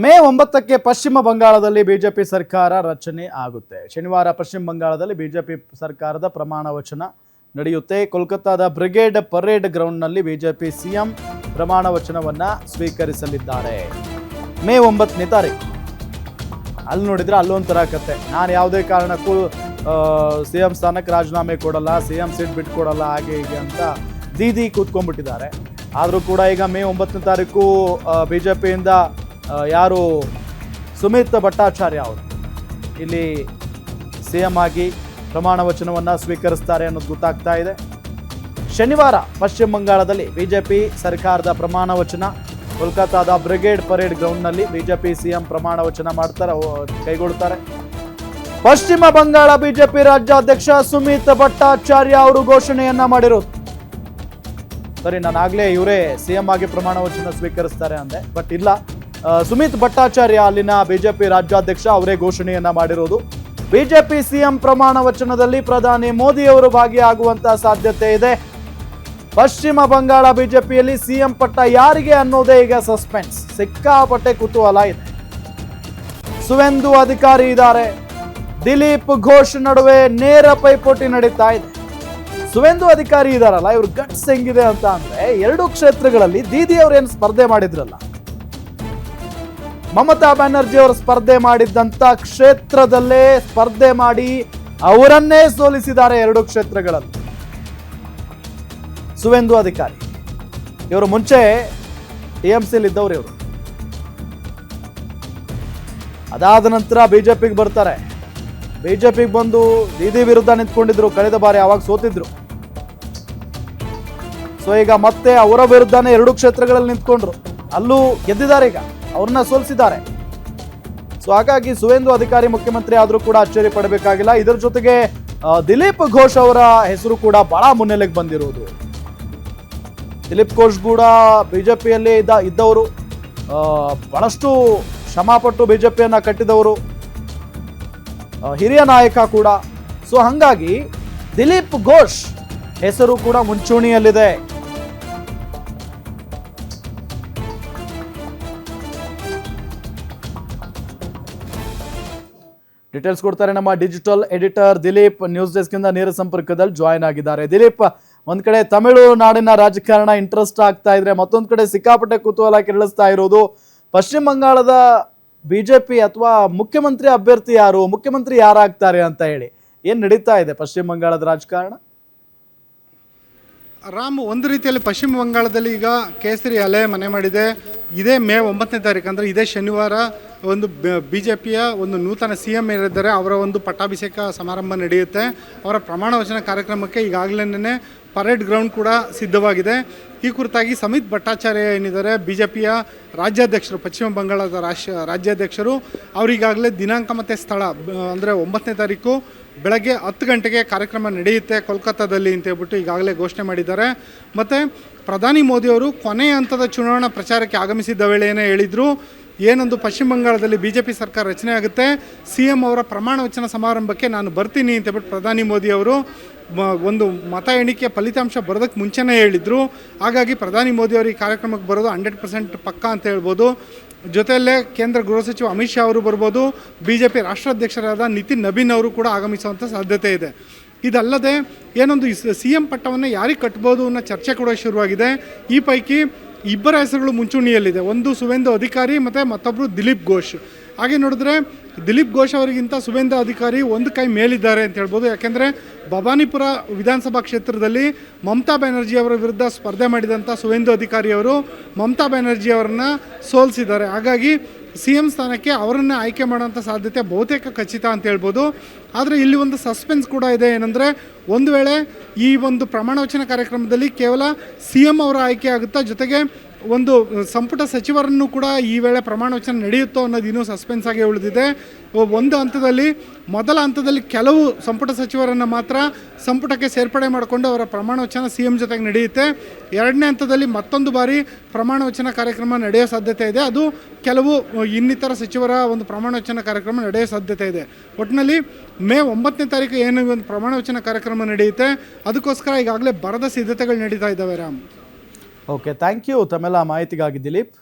ಮೇ 9ಕ್ಕೆ ಪಶ್ಚಿಮ ಬಂಗಾಳದಲ್ಲಿ ಬಿಜೆಪಿ ಸರ್ಕಾರ ರಚನೆ ಆಗುತ್ತೆ. ಶನಿವಾರ ಪಶ್ಚಿಮ ಬಂಗಾಳದಲ್ಲಿ ಬಿಜೆಪಿ ಸರ್ಕಾರದ ಪ್ರಮಾಣ ವಚನ ನಡೆಯುತ್ತೆ. ಕೋಲ್ಕತ್ತಾದ ಬ್ರಿಗೇಡ್ ಪರೇಡ್ ಗ್ರೌಂಡ್ನಲ್ಲಿ ಬಿಜೆಪಿ ಸಿಎಂ ಪ್ರಮಾಣ ವಚನವನ್ನ ಸ್ವೀಕರಿಸಲಿದ್ದಾರೆ. ಮೇ 9ನೇ ತಾರೀಕು. ಅಲ್ಲಿ ನೋಡಿದ್ರೆ ಅಲ್ಲೊಂಥರ ಕತೆ. ನಾನು ಯಾವುದೇ ಕಾರಣಕ್ಕೂ ಸಿಎಂ ಸ್ಥಾನಕ್ಕೆ ರಾಜೀನಾಮೆ ಕೊಡಲ್ಲ, ಸಿಎಂ ಸೀಟ್ ಬಿಟ್ಕೊಡಲ್ಲ, ಹಾಗೆ ಹೀಗೆ ಅಂತ ದೀದಿ ಕೂತ್ಕೊಂಡ್ಬಿಟ್ಟಿದ್ದಾರೆ. ಆದರೂ ಕೂಡ ಈಗ ಮೇ 9ನೇ ತಾರೀಕು ಬಿಜೆಪಿಯಿಂದ ಯಾರು ಸುಮಿತ್ ಭಟ್ಟಾಚಾರ್ಯ ಅವರು ಇಲ್ಲಿ ಸಿಎಂ ಆಗಿ ಪ್ರಮಾಣ ವಚನವನ್ನು ಸ್ವೀಕರಿಸ್ತಾರೆ ಅನ್ನೋದು ಗೊತ್ತಾಗ್ತಾ ಇದೆ. ಶನಿವಾರ ಪಶ್ಚಿಮ ಬಂಗಾಳದಲ್ಲಿ ಬಿಜೆಪಿ ಸರ್ಕಾರದ ಪ್ರಮಾಣ ವಚನ ಕೋಲ್ಕತ್ತಾದ ಬ್ರಿಗೇಡ್ ಪರೇಡ್ ಗ್ರೌಂಡ್ನಲ್ಲಿ ಬಿಜೆಪಿ ಸಿಎಂ ಪ್ರಮಾಣ ವಚನ ಕೈಗೊಳ್ಳುತ್ತಾರೆ. ಪಶ್ಚಿಮ ಬಂಗಾಳ ಬಿಜೆಪಿ ರಾಜ್ಯಾಧ್ಯಕ್ಷ ಸುಮಿತ್ ಭಟ್ಟಾಚಾರ್ಯ ಅವರು ಘೋಷಣೆಯನ್ನ ಮಾಡಿರೋದು. ಸರಿ, ನಾನಾಗ್ಲೇ ಇವರೇ ಸಿಎಂ ಆಗಿ ಪ್ರಮಾಣ ವಚನ ಸ್ವೀಕರಿಸ್ತಾರೆ ಅಂದೆ, ಬಟ್ ಇಲ್ಲ, ಸುಮಿತ್ ಭಟ್ಟಾಚಾರ್ಯ ಅಲ್ಲಿನ ಬಿಜೆಪಿ ರಾಜ್ಯಾಧ್ಯಕ್ಷ ಅವರೇ ಘೋಷಣೆಯನ್ನ ಮಾಡಿರೋದು. ಬಿಜೆಪಿ ಸಿಎಂ ಪ್ರಮಾಣ ವಚನದಲ್ಲಿ ಪ್ರಧಾನಿ ಮೋದಿ ಅವರು ಭಾಗಿಯಾಗುವಂತಹ ಸಾಧ್ಯತೆ ಇದೆ. ಪಶ್ಚಿಮ ಬಂಗಾಳ ಬಿಜೆಪಿಯಲ್ಲಿ ಸಿಎಂ ಪಟ್ಟ ಯಾರಿಗೆ ಅನ್ನೋದೇ ಈಗ ಸಸ್ಪೆನ್ಸ್. ಸಿಕ್ಕಾಪಟ್ಟೆ ಕುತೂಹಲ ಇದೆ. ಸುವೇಂದು ಅಧಿಕಾರಿ ಇದ್ದಾರೆ, ದಿಲೀಪ್ ಘೋಷ್ ನಡುವೆ ನೇರ ಪೈಪೋಟಿ ನಡೀತಾ ಇದೆ. ಸುವೇಂದು ಅಧಿಕಾರಿ ಇದಾರಲ್ಲ, ಇವ್ರ ಗಟ್ಸ್ ಹೆಂಗಿದೆ ಅಂತ ಅಂದ್ರೆ, 2 ಕ್ಷೇತ್ರಗಳಲ್ಲಿ ದೀದಿ ಅವ್ರು ಏನು ಸ್ಪರ್ಧೆ ಮಾಡಿದ್ರಲ್ಲ, ಮಮತಾ ಬ್ಯಾನರ್ಜಿ ಅವರು ಸ್ಪರ್ಧೆ ಮಾಡಿದ್ದಂತ ಕ್ಷೇತ್ರದಲ್ಲೇ ಸ್ಪರ್ಧೆ ಮಾಡಿ ಅವರನ್ನೇ ಸೋಲಿಸಿದ್ದಾರೆ. 2 ಕ್ಷೇತ್ರಗಳಲ್ಲಿ ಸುವೇಂದು ಅಧಿಕಾರಿ ಇವರು ಮುಂಚೆ ಟಿಎಂಸಿಲಿ ಇದ್ದವರು. ಇವರು ಅದಾದ ನಂತರ ಬಿಜೆಪಿಗೆ ಬರ್ತಾರೆ. ಬಿಜೆಪಿಗೆ ಬಂದು ದೀದಿ ವಿರುದ್ಧ ನಿಂತ್ಕೊಂಡಿದ್ರು. ಕಳೆದ ಬಾರಿ ಅವಾಗ ಸೋತಿದ್ರು. ಸೊ ಈಗ ಮತ್ತೆ ಅವರ ವಿರುದ್ಧನೇ 2 ಕ್ಷೇತ್ರಗಳಲ್ಲಿ ನಿಂತ್ಕೊಂಡ್ರು. ಅಲ್ಲೂ ಗೆದ್ದಿದ್ದಾರೆ. ಈಗ ಅವ್ರನ್ನ ಸೋಲಿಸಿದ್ದಾರೆ. ಸೊ ಹಾಗಾಗಿ ಸುವೇಂದು ಅಧಿಕಾರಿ ಮುಖ್ಯಮಂತ್ರಿ ಆದ್ರೂ ಕೂಡ ಅಚ್ಚರಿ ಪಡಬೇಕಾಗಿಲ್ಲ. ಇದರ ಜೊತೆಗೆ ದಿಲೀಪ್ ಘೋಷ್ ಅವರ ಹೆಸರು ಕೂಡ ಬಹಳ ಮುನ್ನೆಲೆಗೆ ಬಂದಿರುವುದು. ದಿಲೀಪ್ ಘೋಷ್ ಕೂಡ ಬಿಜೆಪಿಯಲ್ಲಿ ಇದ್ದವರು, ಬಹಳಷ್ಟು ಶ್ರಮಪಟ್ಟು ಬಿಜೆಪಿಯನ್ನ ಕಟ್ಟಿದವರು, ಹಿರಿಯ ನಾಯಕ ಕೂಡ. ಸೊ ಹಂಗಾಗಿ ದಿಲೀಪ್ ಘೋಷ್ ಹೆಸರು ಕೂಡ ಮುಂಚೂಣಿಯಲ್ಲಿದೆ. ಡೀಟೇಲ್ಸ್ ಕೊಡ್ತಾರೆ ನಮ್ಮ digital editor Dilip. News desk ಇಂದ ನೇರ ಸಂಪರ್ಕದಲ್ಲಿ ಜಾಯಿನ್ ಆಗಿದ್ದಾರೆ. ದಿಲೀಪ್, ಒಂದ್ ಕಡೆ ತಮಿಳುನಾಡಿನ ರಾಜಕಾರಣ ಇಂಟ್ರೆಸ್ಟ್ ಆಗ್ತಾ ಇದ್ರೆ, ಮತ್ತೊಂದ್ ಕಡೆ ಸಿಕ್ಕಾಪಟ್ಟೆ ಕುತೂಹಲ ಕೆರಳಿಸ್ತಾ ಇರೋದು ಪಶ್ಚಿಮ ಬಂಗಾಳದ ಬಿಜೆಪಿ ಅಥವಾ ಮುಖ್ಯಮಂತ್ರಿ ಅಭ್ಯರ್ಥಿ ಯಾರು, ಮುಖ್ಯಮಂತ್ರಿ ಯಾರಾಗ್ತಾರೆ ಅಂತ ಹೇಳಿ ಏನ್ ನಡೀತಾ ಇದೆ ಪಶ್ಚಿಮ ಬಂಗಾಳದ ರಾಜಕಾರಣ? ರಾಮ್, ಒಂದು ರೀತಿಯಲ್ಲಿ ಪಶ್ಚಿಮ ಬಂಗಾಳದಲ್ಲಿ ಈಗ ಕೇಸರಿ ಅಲೆ ಮನೆ ಮಾಡಿದೆ. ಇದೇ ಮೇ 9ನೇ ತಾರೀಕು ಅಂದರೆ ಇದೇ ಶನಿವಾರ ಒಂದು ಬಿಜೆಪಿಯ ಒಂದು ನೂತನ ಸಿಎಂ ಏನಿದ್ದಾರೆ ಅವರ ಒಂದು ಪಟ್ಟಾಭಿಷೇಕ ಸಮಾರಂಭ ನಡೆಯುತ್ತೆ. ಅವರ ಪ್ರಮಾಣ ವಚನ ಕಾರ್ಯಕ್ರಮಕ್ಕೆ ಈಗಾಗಲೇ ಪರೇಡ್ ಗ್ರೌಂಡ್ ಕೂಡ ಸಿದ್ಧವಾಗಿದೆ. ಈ ಕುರಿತಾಗಿ ಸುಮಿತ್ ಭಟ್ಟಾಚಾರ್ಯ ಏನಿದ್ದಾರೆ ಬಿಜೆಪಿಯ ರಾಜ್ಯಾಧ್ಯಕ್ಷರು, ಪಶ್ಚಿಮ ಬಂಗಾಳದ ರಾಜ್ಯಾಧ್ಯಕ್ಷರು, ಅವರಿಗಾಗಲೇ ದಿನಾಂಕ ಮತ್ತು ಸ್ಥಳ ಅಂದರೆ 9ನೇ ತಾರೀಕು ಬೆಳಗ್ಗೆ 10 ಗಂಟೆಗೆ ಕಾರ್ಯಕ್ರಮ ನಡೆಯುತ್ತೆ ಕೋಲ್ಕತ್ತಾದಲ್ಲಿ ಅಂತ ಹೇಳ್ಬಿಟ್ಟು ಈಗಾಗಲೇ ಘೋಷಣೆ ಮಾಡಿದ್ದಾರೆ. ಮತ್ತು ಪ್ರಧಾನಿ ಮೋದಿಯವರು ಕೊನೆಯ ಹಂತದ ಚುನಾವಣಾ ಪ್ರಚಾರಕ್ಕೆ ಆಗಮಿಸಿದ್ದ ವೇಳೆಯೇ ಹೇಳಿದರು, ಏನೊಂದು ಪಶ್ಚಿಮ ಬಂಗಾಳದಲ್ಲಿ ಬಿಜೆಪಿ ಸರ್ಕಾರ ರಚನೆ ಆಗುತ್ತೆ, ಸಿಎಂ ಅವರ ಪ್ರಮಾಣ ವಚನ ಸಮಾರಂಭಕ್ಕೆ ನಾನು ಬರ್ತೀನಿ ಅಂತ ಹೇಳ್ಬಿಟ್ಟು ಪ್ರಧಾನಿ ಮೋದಿಯವರು ಒಂದು ಮತ ಎಣಿಕೆ ಫಲಿತಾಂಶ ಬರೋದಕ್ಕೆ ಮುಂಚೆನೇ ಹೇಳಿದರು. ಹಾಗಾಗಿ ಪ್ರಧಾನಿ ಮೋದಿಯವರು ಈ ಕಾರ್ಯಕ್ರಮಕ್ಕೆ ಬರೋದು 100% ಪಕ್ಕಾ ಅಂತ ಹೇಳ್ಬೋದು. ಜೊತೆಯಲ್ಲೇ ಕೇಂದ್ರ ಗೃಹ ಸಚಿವ ಅಮಿತ್ ಶಾ ಅವರು ಬರ್ಬೋದು, ಬಿಜೆಪಿ ರಾಷ್ಟ್ರಾಧ್ಯಕ್ಷರಾದ ನಿತಿನ್ ನಬೀನ್ ಅವರು ಕೂಡ ಆಗಮಿಸುವಂಥ ಸಾಧ್ಯತೆ ಇದೆ. ಇದಲ್ಲದೆ ಏನೊಂದು ಸಿಎಂ ಪಟ್ಟವನ್ನು ಯಾರಿಗೆ ಕಟ್ಬೋದು ಅನ್ನೋ ಚರ್ಚೆ ಕೂಡ ಶುರುವಾಗಿದೆ. ಈ ಪೈಕಿ 2 ಹೆಸರುಗಳು ಮುಂಚೂಣಿಯಲ್ಲಿದೆ. ಒಂದು ಸುವೇಂದು ಅಧಿಕಾರಿ ಮತ್ತು ಮತ್ತೊಬ್ಬರು ದಿಲೀಪ್ ಘೋಷ್. ಹಾಗೆ ನೋಡಿದ್ರೆ ದಿಲೀಪ್ ಘೋಷ್ ಅವರಿಗಿಂತ ಸುವೇಂದು ಅಧಿಕಾರಿ ಒಂದು ಕೈ ಮೇಲಿದ್ದಾರೆ ಅಂತ ಹೇಳ್ಬೋದು. ಯಾಕೆಂದರೆ ಭವಾನಿಪುರ ವಿಧಾನಸಭಾ ಕ್ಷೇತ್ರದಲ್ಲಿ ಮಮತಾ ಬ್ಯಾನರ್ಜಿ ಅವರ ವಿರುದ್ಧ ಸ್ಪರ್ಧೆ ಮಾಡಿದಂಥ ಸುವೇಂದು ಅಧಿಕಾರಿ ಅವರು ಮಮತಾ ಬ್ಯಾನರ್ಜಿ ಅವರನ್ನ ಸೋಲಿಸಿದ್ದಾರೆ. ಹಾಗಾಗಿ ಸಿಎಂ ಸ್ಥಾನಕ್ಕೆ ಅವರನ್ನೇ ಆಯ್ಕೆ ಮಾಡೋಂಥ ಸಾಧ್ಯತೆ ಬಹುತೇಕ ಖಚಿತ ಅಂತ ಹೇಳ್ಬೋದು. ಆದರೆ ಇಲ್ಲಿ ಒಂದು ಸಸ್ಪೆನ್ಸ್ ಕೂಡ ಇದೆ. ಏನಂದರೆ ಒಂದು ವೇಳೆ ಈ ಒಂದು ಪ್ರಮಾಣ ವಚನ ಕಾರ್ಯಕ್ರಮದಲ್ಲಿ ಕೇವಲ ಸಿಎಂ ಅವರ ಆಯ್ಕೆ ಆಗುತ್ತಾ, ಜೊತೆಗೆ ಒಂದು ಸಂಪುಟ ಸಚಿವರನ್ನು ಕೂಡ ಈ ವೇಳೆ ಪ್ರಮಾಣ ವಚನ ನಡೆಯುತ್ತೋ ಅನ್ನೋದು ಇನ್ನೂ ಸಸ್ಪೆನ್ಸ್ ಆಗಿ ಉಳಿದಿದೆ. ಒಂದು ಹಂತದಲ್ಲಿ, ಮೊದಲ ಹಂತದಲ್ಲಿ ಕೆಲವು ಸಂಪುಟ ಸಚಿವರನ್ನು ಮಾತ್ರ ಸಂಪುಟಕ್ಕೆ ಸೇರ್ಪಡೆ ಮಾಡಿಕೊಂಡು ಅವರ ಪ್ರಮಾಣ ವಚನ ಸಿಎಂ ಜೊತೆಗೆ ನಡೆಯುತ್ತೆ. 2ನೇ ಹಂತದಲ್ಲಿ ಮತ್ತೊಂದು ಬಾರಿ ಪ್ರಮಾಣ ವಚನ ಕಾರ್ಯಕ್ರಮ ನಡೆಯೋ ಸಾಧ್ಯತೆ ಇದೆ. ಅದು ಕೆಲವು ಇನ್ನಿತರ ಸಚಿವರ ಒಂದು ಪ್ರಮಾಣ ವಚನ ಕಾರ್ಯಕ್ರಮ ನಡೆಯೋ ಸಾಧ್ಯತೆ ಇದೆ. ಒಟ್ಟಿನಲ್ಲಿ ಮೇ 9ನೇ ತಾರೀಕು ಏನು ಒಂದು ಪ್ರಮಾಣ ವಚನ ಕಾರ್ಯಕ್ರಮ ನಡೆಯುತ್ತೆ, ಅದಕ್ಕೋಸ್ಕರ ಈಗಾಗಲೇ ಬರದ ಸಿದ್ಧತೆಗಳು ನಡೀತಾ ಇದ್ದಾವೆ. ರಾಮ್, ಓಕೆ, ಥ್ಯಾಂಕ್ ಯು ತಮ್ಮೆಲ್ಲ ಮಾಹಿತಿಗಾಗಿ ದಿಲೀಪ್.